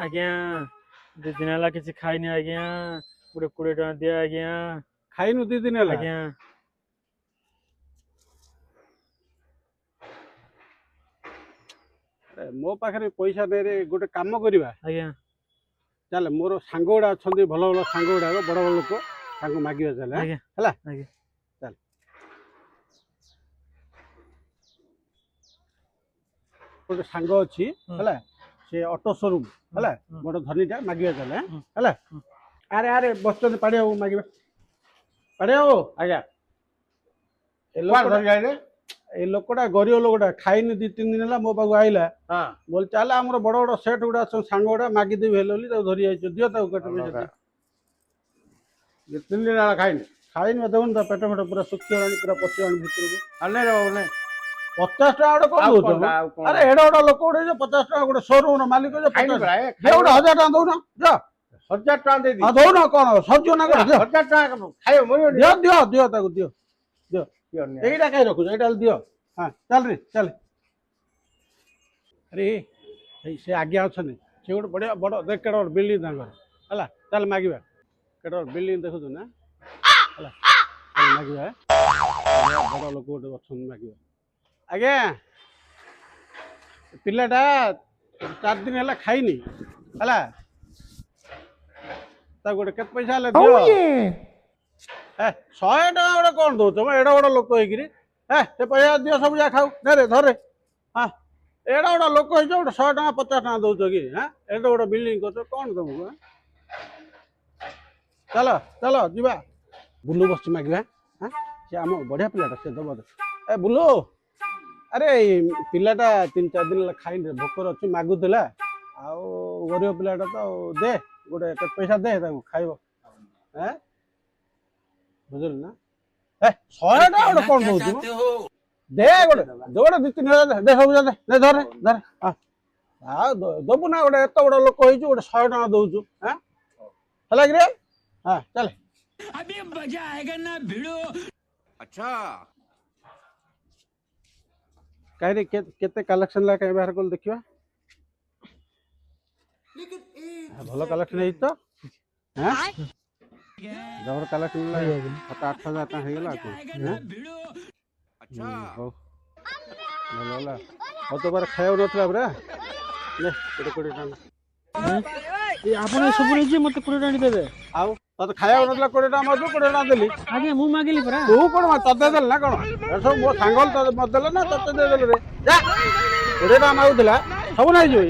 ଆଜ୍ଞା 2 ଦିନ ହେଲା କିଛି ଖାଇନି ଆଜ୍ଞା। ଗୋଟେ 20 ଟଙ୍କା ଦିଅ ଆଜ୍ଞା। ଖାଇନୁ 2 ଦିନ ହେଲା? ଆଜ୍ଞା ମୋ ପାଖରେ ପଇସା ନେରେ ଗୋଟେ କାମ କରିବା। ଆଜ୍ଞା ଚାଲ ମୋର ସାଙ୍ଗ ଗୁଡ଼ା ଅଛନ୍ତି, ଭଲ ଭଲ ସାଙ୍ଗ ଗୁଡ଼ାକ ବଡ଼ ବଡ଼ ଲୋକ, ତାଙ୍କୁ ମାଗିବା ଚାଲେ ଆଜ୍ଞା ହେଲା। ଆଜ୍ଞା ଚାଲ ଗୋଟେ ସାଙ୍ଗ ଅଛି ହେଲା, ସେ ଅଟୋ ସୋରୁମ ହେଲା, ବଡ଼ ଧନୀଟା, ମାଗିବା ଚାଲେ ହେଲା। ଆରେ ଆରେ ବସିଛନ୍ତି ପାଡ଼ିଆ ବାବୁ, ମାଗିବା। ପାଡ଼ିଆ ବାବୁ ଆଜ୍ଞା। ଏ ଲୋକଟା ଗରିବ ଲୋକଟା ଖାଇନି 2-3 ଦିନ ହେଲା, ମୋ ପାଖକୁ ଆଇଲା। ବୋଲ ଚାଲେ ଆମର ବଡ଼ ବଡ଼ ସେଟ୍ ଗୁଡ଼ା ଅଛନ୍ତି, ସାଙ୍ଗ ଗୁଡ଼ା ମାଗିଦେବି ହେଲେ ବୋଲି ତାକୁ ଧରି ଆଇଛ। ଦିଅ ତାକୁ କେତେ ପଇସା ଦିଅ। 3 ଦିନ ହେଲା ଖାଇନି। ଖାଇନି ଦେଖୁନ ତା ପେଟ ଫେଟ ପୁରା ଶୁଖିଗଲାଣି, ପୁରା ପଶିଗଲାଣି ଭିତରକୁ। ନାଇଁ ରେ ବାବୁ ନାଇଁ। 50 ଟଙ୍କା ଗୋଟେ କଣ ଆଉ ଦଉଛ? କଣ, ଆଉ କଣ? ଆରେ ଏଡେ ବଡ଼ ଲୋକ ଗୋଟେ ଯେ 50 ଟଙ୍କା, ଗୋଟେ ସୋରୁମ ମାଲିକ ଯେ ଖାଇନି 50 ପରା, ଯେ ଗୋଟେ 1000 ଟଙ୍କା ଦଉନ। ଯା 1000 ଟଙ୍କା ଦେଇଦି। ଦଉନ କଣ ସରିଯିବ ନା କଣ? ଦିଅ 1000 ଟଙ୍କା ଖାଇବ ମରିବନି। ଦିଅ ଦିଅ ଦିଅ ତାକୁ ଦିଅ ଦିଅ। ଏଇଟା କାହିଁ ରଖୁଛ? ଏଇଟା ଦିଅ। ହଁ ଚାଲ ରେ ଚାଲ। ଆରେ ସେ ଆଜ୍ଞା ଅଛନ୍ତି, ସେ ଗୋଟେ ବଢ଼ିଆ ବଡ଼ ଦେଖ କେଡ଼େ ବଡ଼ ବିଲ୍ଡିଂ ତାଙ୍କର ହେଲା। ଚାଲ ମାଗିବା। କେଡ଼େ ବଡ଼ ବିଲ୍ଡିଂ ଦେଖୁଛୁ ନା ହେଲା। ଚାଲ ମାଗିବା। ବଡ଼ ଲୋକ ଗୋଟେ ଅଛନ୍ତି, ମାଗିବା। ଆଜ୍ଞା ପିଲାଟା 4 ଦିନ ହେଲା ଖାଇନି ହେଲା, ତାକୁ ଗୋଟେ କେତେ ପଇସା ହେଲେ ଦିଅ। 100 ଟଙ୍କା ଗୋଟେ କଣ ଦଉଛ ମ, ଏଡେ ବଡ଼ ଲୋକ ହେଇକିରି? ସେ ପଇସା ଦିଅ, ସବୁ ଯାକ ଖାଉ। ଧରେ ଧରେ। ହଁ ଏଡେ ବଡ଼ ଲୋକ ହେଇଛ, ଗୋଟେ 100 ଟଙ୍କା 50 ଟଙ୍କା ଦଉଛ କି? ଏଡେ ବଡ଼ ବିଲ୍ଡିଂ କରୁଛ, କଣ ତମକୁ? ଚାଲ ଚାଲ ଯିବା। ବୁଲୁ ବସିଛି ମାଗିବା। ସେ ଆମ ବଢ଼ିଆ ପିଲାଟା, ସେ ଦବ। ଏ ବୁଲୁ, ଆରେ ପିଲାଟା 3-4 ଦିନ ହେଲା ଖାଇନି, ଭୋକର ଅଛି, ମାଗୁଥିଲା। ଆଉ ଗରିବ ପିଲାଟା ତ, ଦେ ଗୋଟେ କେତେ ପଇସା ଦେ ତାକୁ, ଖାଇବ। ବୁଝିଲୁ ନା? 100 ଟଙ୍କା ଗୋଟେ କଣ ଦଉଛୁ? ଦେ ଗୋଟେ, ଯୋଉଟା 2-3 ହଜାର ଦେ, ସବୁ ଦେ, ଧରେ ଧରେ। ଆଉ ଦବୁ ନା, ଗୋଟେ ଏତେ ବଡ଼ ଲୋକ ହେଇଛୁ, ଗୋଟେ 100 ଟଙ୍କା ଦଉଛୁ। ହେଲା କି ରେ? ଚାଲ। ଆଚ୍ଛା କାହିଁରେ କେତେ କାଲେକ୍ସନ ଲା କାହିଁ ବାହାର କଲୁ ଦେଖିବା। ଭଲ କାଲେକ୍ସନ ହେଇଛି ତ। ଜବର କାଲେକ୍ସନ ହେଲା। 7-8 ହଜାର ଟଙ୍କା ହେଇଗଲା। ହଉ ଭଲ ହେଲା। ହଉ ତୋ ପାଖରେ ଖାଇବାକୁ ନଥିଲା ପରା, ନେ 20 ଟଙ୍କା। ଆପଣ ସବୁ ନେଇଯିବେ, ମତେ 20 ଟଙ୍କା ଦେବେ। ଆଉ ତତେ ଖାଇବାକୁ ନଥିଲା 20 ଟଙ୍କା ମାଗୁଛୁ, 20 ଟଙ୍କା ଦେଲି। ଆଜ୍ଞା ମୁଁ ମାଗିଲି ପରା। ତୁ କଣ ତତେ ଦେଲି ନା କଣ? ସବୁ ମୋ ସାଙ୍ଗ ତତେ ମତେ ଦେଲେ ନା ତତେ ଦେଇଦେଲେ ରେ? 20 ଟଙ୍କା ମାଗୁଥିଲା, ସବୁ ନେଇଯିବ।